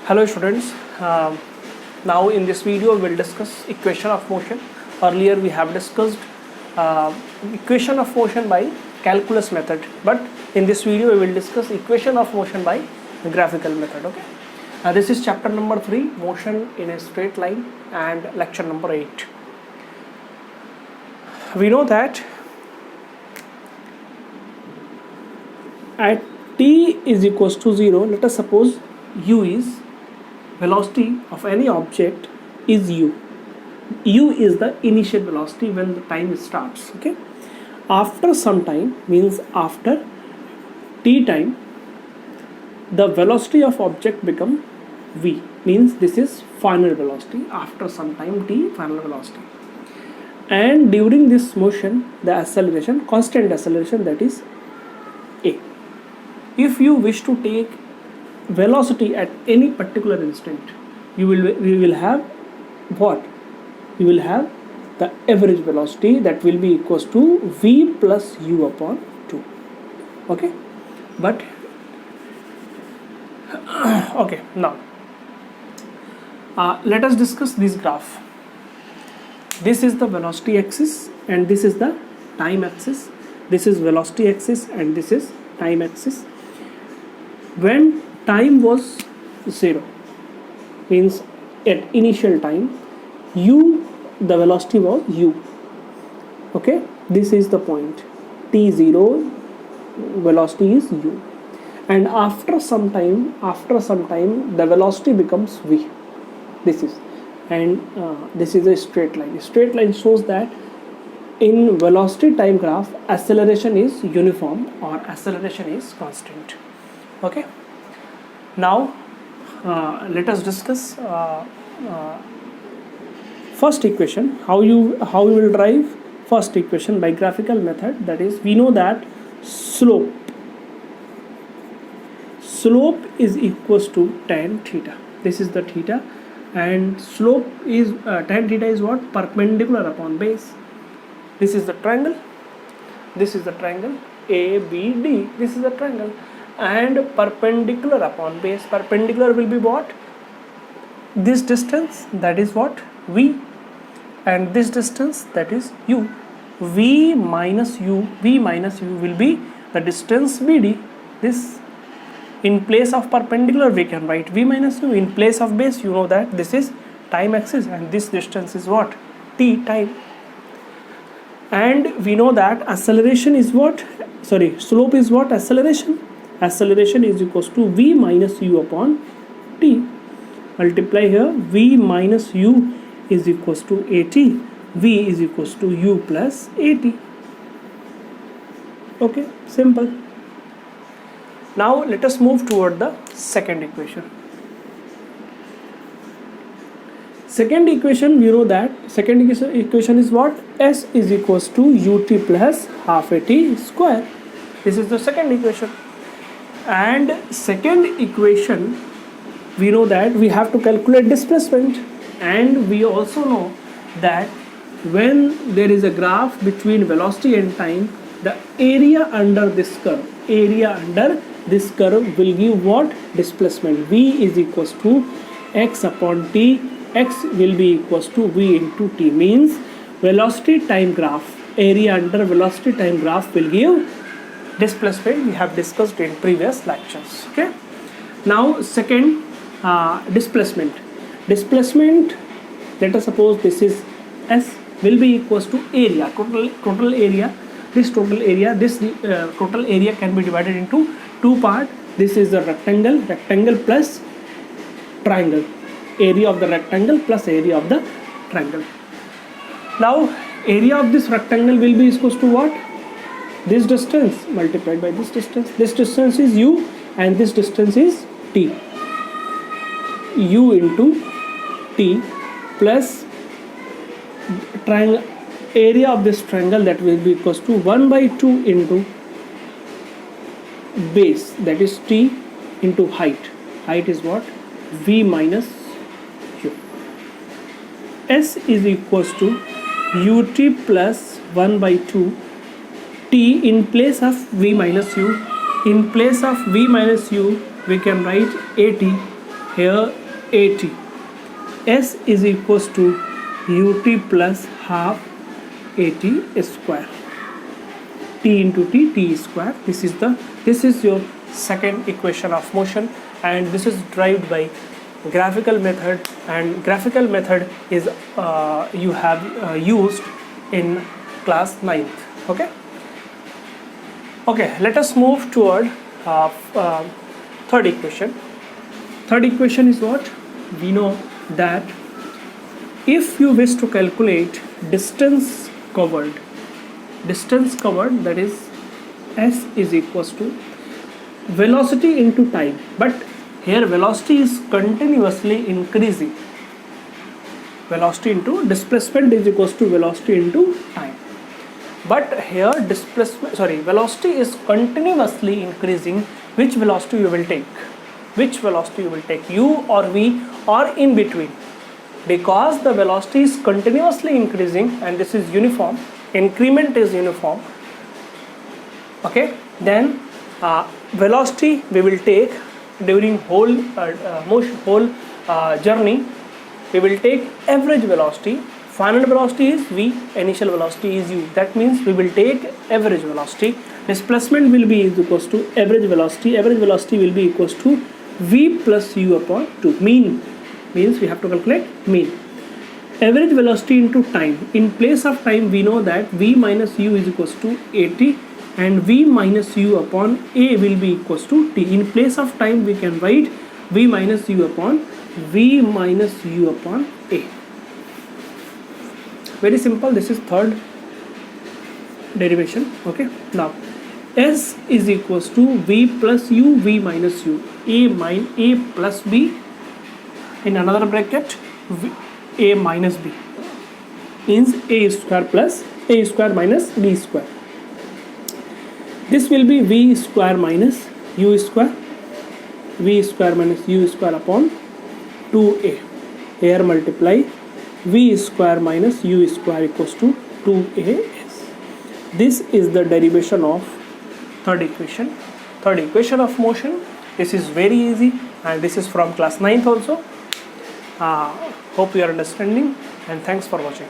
Hello students, now in this video we will discuss equation of motion. Earlier we have discussed equation of motion by calculus method, but in this video we will discuss equation of motion by graphical method. Okay, this is chapter number 3, motion in a straight line, and lecture number 8. We know that at t is equals to 0, let us suppose u is velocity of any object is u. U is the initial velocity when the time starts. Okay, after some time means after t time, the velocity of object become v, means this is final velocity. After some time t, final velocity, and during this motion the acceleration, constant acceleration, that is a. If you wish to take velocity at any particular instant, we will have what? We will have the average velocity, that will be equals to v plus u upon 2. Okay, but okay, now let us discuss this graph. This is the velocity axis and this is the time axis. This is velocity axis and this is time axis. When time was 0, means at initial time, u, the velocity was u. Okay, this is the point, t0, velocity is u, and after some time the velocity becomes v. This is, and this is a straight line. Straight line shows that in velocity time graph, acceleration is uniform or acceleration is constant. Okay, now let us discuss first equation. How you will derive first equation by graphical method. That is, we know that slope is equals to tan theta. This is the theta, and slope is tan theta is what? Perpendicular upon base. This is the triangle. This is the triangle ABD. This is the triangle, and perpendicular upon base. Perpendicular will be what? This distance, that is what? V, and this distance, that is u. V minus u will be the distance BD. This, in place of perpendicular we can write v minus u. In place of base, you know that this is time axis and this distance is what? T, time. And we know that acceleration is what? Sorry, slope is what? Acceleration. Acceleration is equals to v minus u upon t. Multiply here, v minus u is equals to at, v is equals to u plus at. Okay, simple. Now let us move toward the second equation. Second equation, we know that second equation is what? S is equals to ut plus half at square. This is the second equation. And second equation, we know that we have to calculate displacement, and we also know that when there is a graph between velocity and time, the area under this curve will give what? Displacement. V is equals to x upon t. X will be equals to v into t, means velocity time graph, area under velocity time graph will give displacement. We have discussed in previous lectures. Okay, now second, displacement. Let us suppose this is S, will be equals to area, total area. This total area can be divided into two parts. This is the rectangle plus triangle. Area of the rectangle plus area of the triangle. Now area of this rectangle will be equals to what? This distance multiplied by this distance. This distance is u and this distance is t. U into t plus triangle, area of this triangle, that will be equals to 1 by 2 into base, that is t, into height. Height is what? V minus u. S is equals to ut plus 1 by 2 t. In place of v minus u, we can write at here at. S is equals to ut plus half at square. T into t square. This is your second equation of motion, and this is derived by graphical method, and graphical method is you have used in class 9th. Okay, let us move toward third equation. Third equation is what? We know that if you wish to calculate distance covered, that is S is equals to velocity into time, but here velocity is continuously increasing. Velocity into displacement is equals to velocity into time, but here velocity is continuously increasing. Which velocity you will take? U or V or in between? Because the velocity is continuously increasing and this is uniform, increment is uniform. Okay, then velocity we will take during whole journey. We will take average velocity. Final velocity is V, initial velocity is U. That means we will take average velocity. Displacement will be equals to average velocity. Average velocity will be equals to V plus U upon 2. Mean means we have to calculate mean. Average velocity into time. In place of time, we know that V minus U is equals to AT, and V minus U upon A will be equals to T. In place of time, we can write V minus U upon A. Very simple. This is third derivation. Okay, now S is equals to V plus U, V minus U, A plus B, in another bracket A minus B, means A square plus A square minus B square. This will be V square minus U square, V square minus U square upon 2A. Here multiply V square minus U square equals to 2AS. This is the derivation of third equation. Third equation of motion. This is very easy, and this is from class 9th also. Hope you are understanding, and thanks for watching.